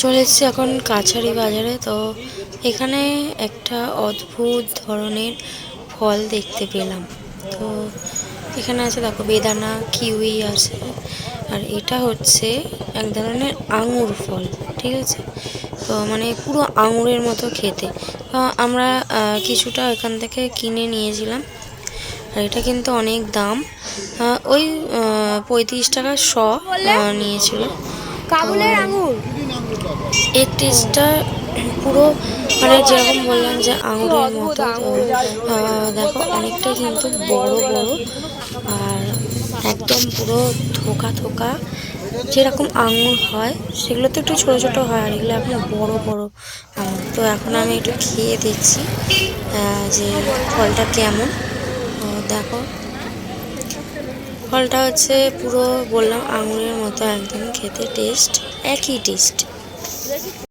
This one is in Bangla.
চলে এসেছি এখন কাছারি বাজারে। তো এখানে একটা অদ্ভুত ধরনের ফল দেখতে পেলাম। তো এখানে আছে, দেখো, বেদানা, কিউই আছে। আর এটা হচ্ছে এক ধরনের আঙুর ফল, ঠিক আছে? তো মানে পুরো আঙুরের মতো খেতে। তো আমরা কিছুটা এখান থেকে কিনে নিয়েছিলাম। আর এটা কিন্তু অনেক দাম, ওই 35 টাকা নিয়েছিল। তো কাবুলের আঙুর। এর টেস্টটা পুরো মানে যেরকম বললাম যে কি আঙুরের অদ্ভুত মতো। তো আঙুর। দেখো অনেকটাই কিন্তু বড় বড়, আর একদম পুরো থোকা থোকা যেরকম আঙুর হয় সেগুলো তো একটু ছোট ছোট হয়, আর এগুলো এখন বড় বড় আঙুর। তো এখন আমি একটু খেয়ে দেখছি যে ফলটা কেমন। তো দেখো, ফলটা হচ্ছে পুরো বললাম আঙুরের মতো একদম খেতে, টেস্ট একই টেস্ট।